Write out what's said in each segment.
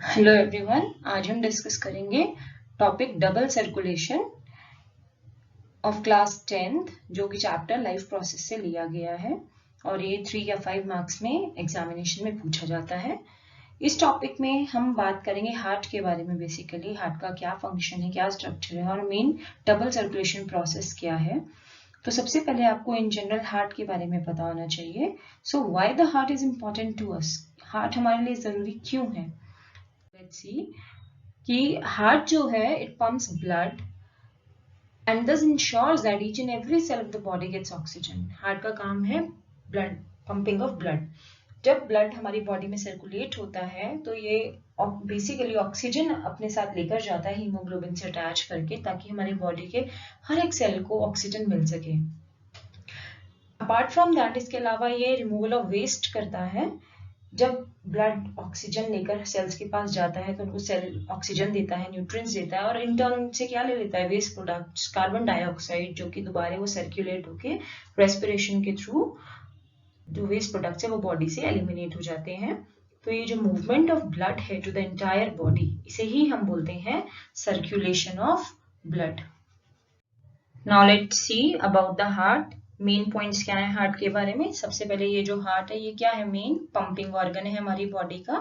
Hello everyone, आज हम discuss करेंगे topic double circulation of class 10th जो कि चैप्टर लाइफ प्रोसेस से लिया गया है और ये 3 या 5 मार्क्स में एग्जामिनेशन में पूछा जाता है। इस टॉपिक में हम बात करेंगे हार्ट के बारे में। बेसिकली हार्ट का क्या फंक्शन है, क्या स्ट्रक्चर है और मेन डबल सर्कुलेशन प्रोसेस क्या है। तो सबसे पहले आपको इन जनरल हार्ट के बारे में पता होना चाहिए। So why the heart is important to us, heart हमारे लिए जरूरी क्यों है। लेट्स सी कि हार्ट जो है it pumps blood and thus ensures that each and every cell of the body gets oxygen. Heart का काम है ब्लड, पंपिंग ऑफ ब्लड। जब ब्लड हमारी बॉडी में सर्कुलेट होता है तो ये बेसिकली ऑक्सीजन अपने साथ लेकर जाता है हीमोग्लोबिन से अटैच करके, ताकि हमारी बॉडी के हर एक सेल को ऑक्सीजन मिल सके। अपार्ट फ्रॉम दैट, इसके अलावा ये रिमूवल ऑफ वेस्ट करता है। जब ब्लड ऑक्सीजन लेकर सेल्स के पास जाता है तो उनको सेल ऑक्सीजन देता है, न्यूट्रिएंट्स देता है और इंटर्न उनसे क्या ले लेता है, वेस्ट प्रोडक्ट्स, कार्बन डाइऑक्साइड, जो कि दोबारा वो सर्कुलेट होके रेस्पिरेशन के थ्रू जो वेस्ट प्रोडक्ट्स है वो बॉडी से एलिमिनेट हो जाते हैं। तो ये जो मूवमेंट ऑफ ब्लड है टू द एंटायर बॉडी, इसे ही हम बोलते हैं circulation of blood. Now let's see about the heart. Main points क्या है हार्ट के बारे में। सबसे पहले ये जो हार्ट है ये क्या है, मेन पंपिंग ऑर्गन है हमारी बॉडी का,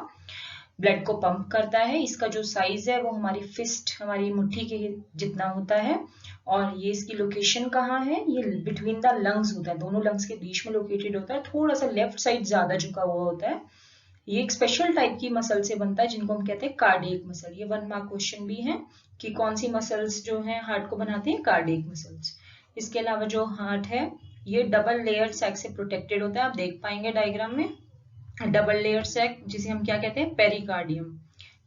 ब्लड को पंप करता है। इसका जो साइज है वो हमारी फिस्ट, हमारी मुट्ठी के जितना होता है और ये इसकी लोकेशन कहाँ है, ये बिटवीन द लंग्स होता है, दोनों लंग्स के बीच में लोकेटेड होता है। थोड़ा सा लेफ्ट साइड ज्यादा झुका हुआ होता है। ये एक स्पेशल टाइप की मसल से बनता है जिनको हम कहते हैं कार्डियक मसल। ये 1 मार्क क्वेश्चन भी है कि कौन सी मसल्स जो है हार्ट को बनाते हैं, कार्डियक मसल्स। इसके अलावा जो हार्ट है ये डबल लेयर सैक से प्रोटेक्टेड होता है। आप देख पाएंगे डायग्राम में डबल लेयर सैक, जिसे हम क्या कहते हैं, पेरिकार्डियम।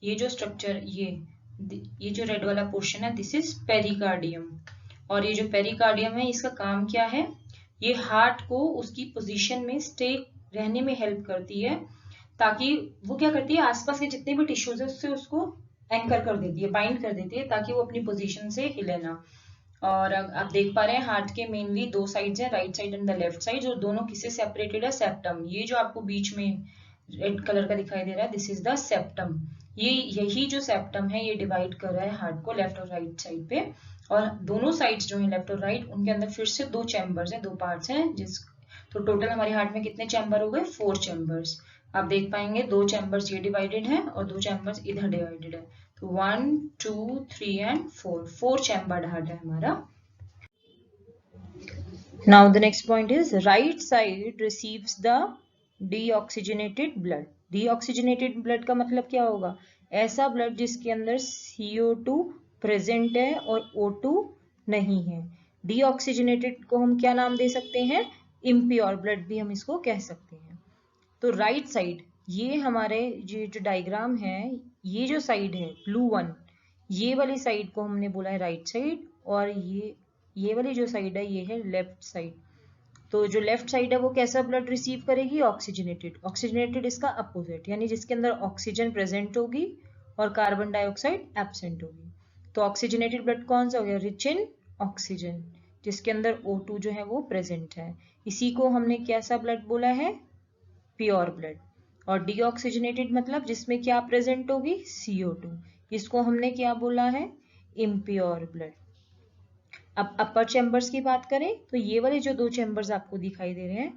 ये जो स्ट्रक्चर, ये जो रेड वाला पोर्शन है, दिस इज पेरिकार्डियम। और ये जो पेरिकार्डियम है इसका काम क्या है, ये हार्ट को उसकी पोजीशन में स्टे रहने में हेल्प करती है, ताकि वो क्या करती है, आसपास के जितने भी टिश्यूज है उससे उसको एंकर कर देती है, बाइंड कर देती है, ताकि वो अपनी पोजीशन से हिले ना। और आप देख पा रहे हैं हार्ट के मेनली 2 साइड्स हैं, right side and the left side, और दोनों किससे सेपरेटेड है, सेप्टम। ये जो आपको बीच में रेड कलर का दिखाई दे रहा है, दिस इज द सेप्टम। यही जो सेप्टम है ये डिवाइड कर रहा है हार्ट को लेफ्ट और राइट साइड पे। और दोनों साइड्स जो है लेफ्ट और राइट, उनके अंदर फिर से 2 चैम्बर्स हैं, 2 पार्ट्स हैं, तो टोटल हमारे हार्ट में कितने चैम्बर हो गए, 4 चैम्बर्स। आप देख पाएंगे 2 चैम्बर्स ये डिवाइडेड है और 2 चैम्बर्स इधर डिवाइडेड है। तो 1 2 3 एंड 4 चैम्बर्ड हार्ट है हमारा। Now the next point is right side receives the deoxygenated blood. Deoxygenated blood का मतलब क्या होगा, ऐसा ब्लड जिसके अंदर CO2 प्रेजेंट है और O2 नहीं है। Deoxygenated को हम क्या नाम दे सकते हैं, इम्प्योर ब्लड भी हम इसको कह सकते हैं। तो राइट साइड, ये हमारे ये जो डायग्राम है, ये जो साइड है ब्लू वन, ये वाली साइड को हमने बोला है राइट साइड, और ये वाली जो साइड है ये है लेफ्ट साइड। तो जो लेफ्ट साइड है वो कैसा ब्लड रिसीव करेगी, ऑक्सीजनेटेड। ऑक्सीजनेटेड इसका अपोजिट, यानी जिसके अंदर ऑक्सीजन प्रेजेंट होगी और कार्बन डाइऑक्साइड एब्सेंट होगी। तो ऑक्सीजनेटेड ब्लड कौन सा हो गया, रिच इन ऑक्सीजन, जिसके अंदर O2 जो है वो प्रेजेंट है। इसी को हमने कैसा ब्लड बोला है, प्योर ब्लड। और डीऑक्सीजनेटेड मतलब जिसमें क्या प्रेजेंट होगी, CO2, इसको हमने क्या बोला है, इम्प्योर ब्लड। अब अपर चैम्बर्स की बात करें तो ये वाले जो 2 चैम्बर्स आपको दिखाई दे रहे हैं,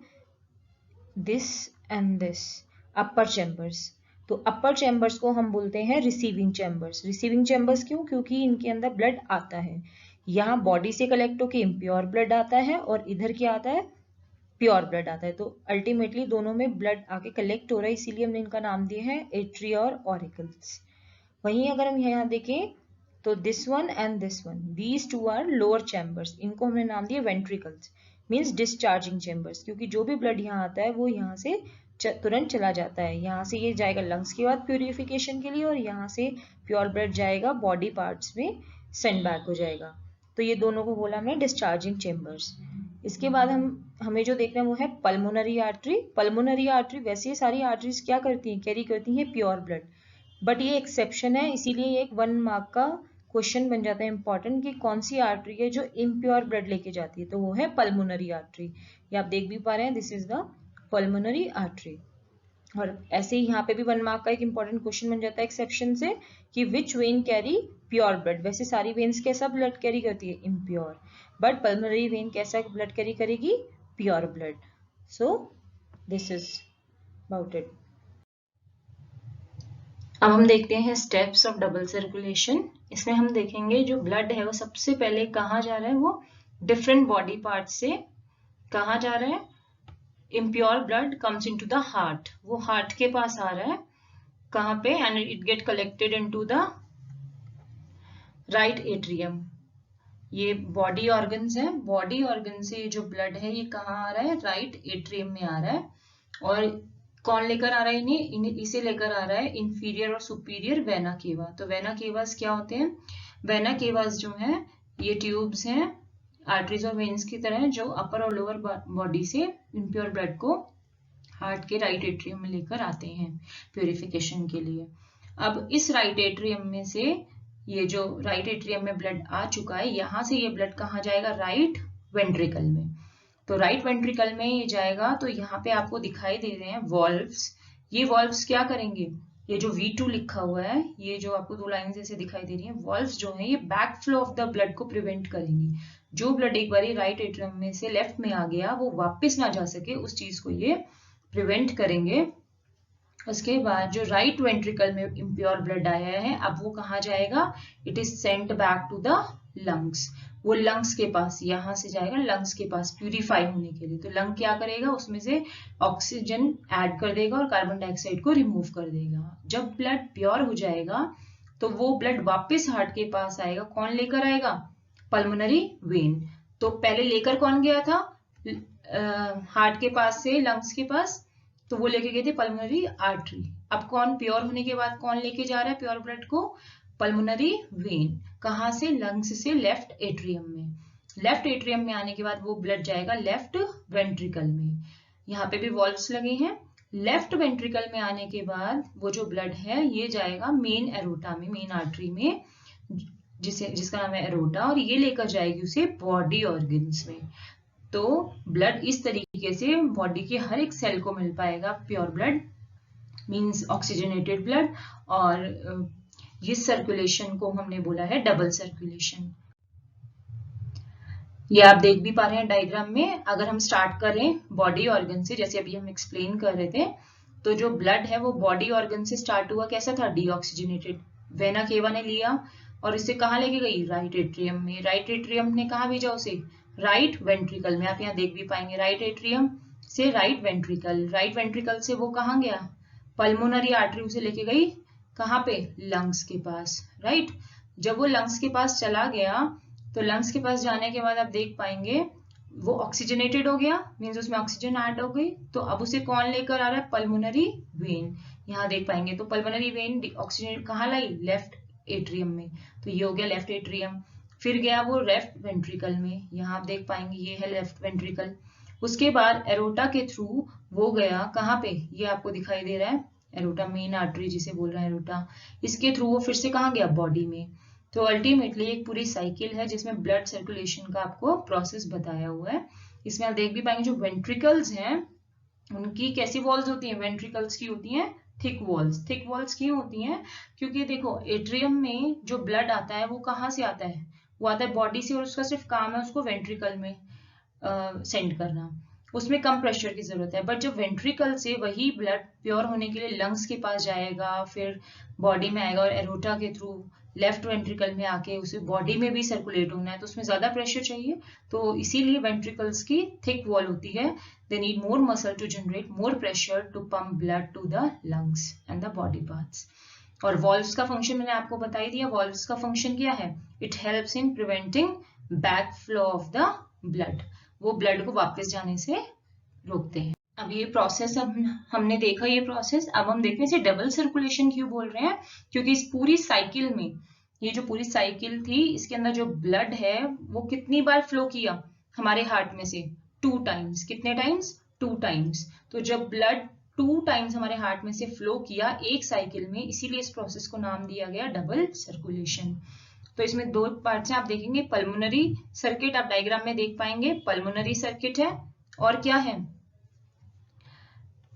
this and this, upper chambers. तो अपर चैम्बर्स को हम बोलते हैं रिसीविंग चैम्बर्स। रिसीविंग चैम्बर्स क्यों, क्योंकि इनके अंदर ब्लड आता है, यहाँ बॉडी से कलेक्ट होकर इम्प्योर ब्लड आता है और इधर क्या आता है, प्योर ब्लड आता है। तो अल्टीमेटली दोनों में ब्लड आके कलेक्ट हो रहा है, इसीलिए हमने इनका नाम दिया है एट्री और ऑरिकल्स। वहीं अगर हम यहाँ देखें तो this one and this one, these 2 are lower chambers, इनको हमने नाम दिया वेंट्रिकल्स, मींस डिस्चार्जिंग चैम्बर्स, क्योंकि जो भी ब्लड यहाँ आता है वो यहाँ से तुरंत चला जाता है। यहाँ से ये जाएगा लंग्स के बाद प्यूरिफिकेशन के लिए, और यहाँ से प्योर ब्लड जाएगा बॉडी पार्ट्स में, सेंड बैक हो जाएगा। तो ये दोनों को बोला हमने डिस्चार्जिंग चैम्बर्स। इसके बाद हमें जो देखना है वो है पल्मोनरी आर्टरी। पल्मोनरी आर्टरी, वैसे सारी आर्टरीज क्या करती हैं, कैरी करती हैं प्योर ब्लड, बट ये एक्सेप्शन है, इसीलिए ये एक 1 मार्क का क्वेश्चन बन जाता है इंपॉर्टेंट, कि कौन सी आर्टरी है जो इम्प्योर ब्लड लेके जाती है, तो वो है पल्मोनरी आर्टरी। ये आप देख भी पा रहे हैं, this is the pulmonary artery. और ऐसे ही यहाँ पे भी 1 मार्क का एक इंपॉर्टेंट क्वेश्चन बन जाता है एक्सेप्शन से कि which when carry pure blood. वैसे सारी वेन्स कैसा ब्लड कैरी करती है, इम्प्योर, बट पल्मोनरी वेन कैसा ब्लड कैरी करेगी, pure blood. So this is about it. अब हम देखते हैं स्टेप्स ऑफ डबल सर्कुलेशन। इसमें हम देखेंगे जो ब्लड है वो सबसे पहले कहाँ जा रहा है, वो डिफरेंट बॉडी पार्ट से कहाँ जा रहा है, impure blood comes into the heart, वो हार्ट के पास आ रहा है, कहाँ पे, and it get collected into the right atrium। ये बॉडी ऑर्गन्स है, बॉडी ऑर्गन से जो ब्लड है ये कहाँ आ रहा है, राइट एट्रियम में आ रहा है। और कौन लेकर आ रहा है इन्हें, इसे लेकर आ रहा है इंफीरियर और सुपीरियर वेना केवा। तो वेना केवास क्या होते हैं, वेना केवास जो है ये ट्यूब्स हैं आर्टरीज और वेन्स की तरह, जो अपर और लोअर बॉडी से इम्प्योर ब्लड को हार्ट के राइट एट्रियम में लेकर आते हैं प्यूरिफिकेशन के लिए। अब इस राइट एट्रियम में से ये जो राइट एट्रियम में ब्लड आ चुका है, यहाँ से ये ब्लड कहाँ जाएगा, राइट वेंट्रिकल में। तो राइट वेंट्रिकल में ये जाएगा। तो यहाँ पे आपको दिखाई दे रहे हैं वॉल्व्स। ये वॉल्व्स क्या करेंगे, ये जो V2 लिखा हुआ है, ये जो आपको 2 लाइन जैसे दिखाई दे रही है, वॉल्व्स जो है ये back flow of the blood को प्रिवेंट करेंगी। जो ब्लड एक बार राइट एट्रियम में से लेफ्ट में आ गया वो वापस ना जा सके, उस चीज को ये प्रिवेंट करेंगे। उसके बाद जो राइट वेंट्रिकल में इम्प्योर ब्लड आया है, अब वो कहाँ जाएगा, it is sent back to the lungs. वो लंग्स के पास यहाँ से जाएगा, लंग्स के पास प्यूरिफाई होने के लिए। तो लंग क्या करेगा, उसमें से ऑक्सीजन ऐड कर देगा और कार्बन डाइऑक्साइड को रिमूव कर देगा। जब ब्लड प्योर हो जाएगा तो वो ब्लड वापस हार्ट के पास आएगा। कौन लेकर आएगा, पल्मोनरी वेन। तो पहले लेकर कौन गया था, हार्ट के पास से लंग्स के पास, तो वो लेके गए थे पल्मोनरी आर्टरी। अब कौन प्योर होने के बाद कौन लेके जा रहा है प्योर ब्लड को, पल्मोनरी वेन। कहाँ से, लंग्स से लेफ्ट एट्रियम में। लेफ्ट एट्रियम में आने के बाद वो ब्लड जाएगा लेफ्ट वेंट्रिकल में। यहाँ पे भी वॉल्व्स लगे हैं। लेफ्ट वेंट्रिकल में आने के बाद वो जो ब्लड है ये जाएगा मेन एरोटा में, मेन आर्टरी में, जिसका नाम है एरोटा, और ये लेकर जाएगी उसे बॉडी ऑर्गन्स में। तो ब्लड इस तरीके से बॉडी के हर एक सेल को मिल पाएगा pure blood, means oxygenated blood. और इस सर्कुलेशन को हमने बोला है डबल सर्कुलेशन। ये आप देख भी पा रहे हैं डायग्राम में। अगर हम स्टार्ट करें बॉडी ऑर्गन से, जैसे अभी हम एक्सप्लेन कर रहे थे, तो जो ब्लड है वो बॉडी ऑर्गन से स्टार्ट हुआ, कैसा था, डीऑक्सीजनेटेड। वेना केवा ने लिया और इसे कहाँ लेके गई, राइट एट्रियम में। राइट एट्रियम ने कहाँ भेजा उसे, राइट वेंट्रिकल में। आप यहाँ देख भी पाएंगे, राइट एट्रियम से राइट वेंट्रिकल, राइट वेंट्रिकल से वो कहाँ गया, पल्मोनरी आर्टरी उसे लेके गई कहाँ पे, लंग्स के पास, राइट। जब वो लंग्स के पास चला गया तो लंग्स के पास जाने के बाद आप देख पाएंगे वो ऑक्सीजनेटेड हो गया, मींस उसमें ऑक्सीजन ऐड हो गई। तो अब उसे कौन लेकर आ रहा है, पल्मोनरी वेन। यहाँ देख पाएंगे तो पल्मोनरी वेन ऑक्सीजन कहाँ लाई, लेफ्ट एट्रियम में। तो ये हो गया लेफ्ट एट्रियम। फिर गया वो लेफ्ट वेंट्रिकल में, यहाँ आप देख पाएंगे ये है लेफ्ट वेंट्रिकल। उसके बाद एरोटा के थ्रू वो गया कहाँ पे, ये आपको दिखाई दे रहा है एरोटा, मेन आर्टरी जिसे बोल रहे हैं एरोटा। इसके थ्रू वो फिर से कहाँ गया, बॉडी में। तो अल्टीमेटली एक पूरी साइकिल है जिसमें ब्लड सर्कुलेशन का आपको प्रोसेस बताया हुआ है। इसमें आप देख भी पाएंगे जो वेंट्रिकल्स हैं उनकी कैसी वॉल्स होती हैं, वेंट्रिकल्स की होती हैं थिक वॉल्स। थिक वॉल्स क्यों होती हैं, क्योंकि देखो एट्रियम में जो ब्लड आता है वो कहाँ से आता है, वो आता है बॉडी से, और उसका सिर्फ काम है उसको वेंट्रिकल में सेंड करना। उसमें कम प्रेशर की जरूरत है। बट जब वेंट्रिकल से वही ब्लड प्योर होने के लिए लंग्स के पास जाएगा, फिर बॉडी में आएगा और एरोटा के थ्रू लेफ्ट वेंट्रिकल में आके उसे बॉडी में भी सर्कुलेट होना है, तो उसमें ज्यादा प्रेशर चाहिए। तो इसीलिए वेंट्रिकल्स की थिक वॉल होती है। They need more muscle to generate more pressure to pump blood to the lungs and the body parts. और वॉल्व्स का फंक्शन मैंने आपको बता ही दिया। वॉल्व्स का फंक्शन क्या है, it helps in preventing back flow of the blood, वो ब्लड को वापस जाने से रोकते हैं। अब ये प्रोसेस अब हमने देखा, ये प्रोसेस अब हम देखते हैं इसे डबल सर्कुलेशन क्यों बोल रहे हैं, क्योंकि इस पूरी साइकिल में, ये जो पूरी साइकिल थी इसके अंदर जो ब्लड है वो कितनी बार फ्लो किया हमारे हार्ट में से, 2 टाइम्स। कितने टाइम्स, 2 टाइम्स। तो जब ब्लड 2 टाइम्स हमारे हार्ट में से फ्लो किया एक साइकिल में, इसीलिए इस प्रोसेस को नाम दिया गया डबल सर्कुलेशन। तो इसमें 2 पार्ट्स हैं, आप देखेंगे पल्मोनरी सर्किट, आप डायग्राम में देख पाएंगे पल्मोनरी सर्किट है, और क्या है,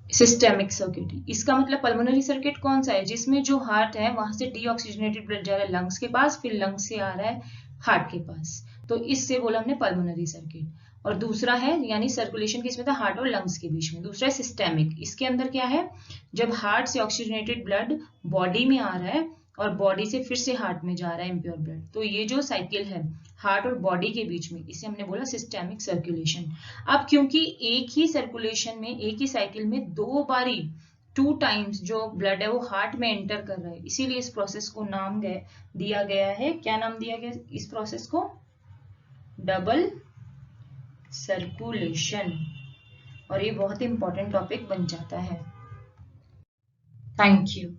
सिस्टेमिक सर्किट। इसका मतलब पल्मोनरी सर्किट कौन सा है, जिसमें जो हार्ट है वहां से डीऑक्सीजनेटेड ब्लड जा रहा है लंग्स के पास, फिर लंग्स से आ रहा है हार्ट के पास, तो इससे बोला हमने पल्मोनरी सर्किट। और दूसरा है यानी सर्कुलेशन किसमें था, हार्ट और लंग्स के बीच में। दूसरा है सिस्टेमिक, इसके अंदर क्या है, जब हार्ट से ऑक्सीजनेटेड ब्लड बॉडी में आ रहा है और बॉडी से फिर से हार्ट में जा रहा है इम्प्योर ब्लड, तो ये जो साइकिल है हार्ट और बॉडी के बीच में, इसे हमने बोला सिस्टेमिक सर्कुलेशन। अब क्योंकि एक ही सर्कुलेशन में, एक ही साइकिल में दो बारी 2 टाइम्स जो ब्लड है वो हार्ट में एंटर कर रहा है, इसीलिए इस प्रोसेस को नाम दिया गया है, क्या नाम दिया गया इस प्रोसेस को, डबल सर्कुलेशन। और ये बहुत इंपॉर्टेंट टॉपिक बन जाता है। Thank you.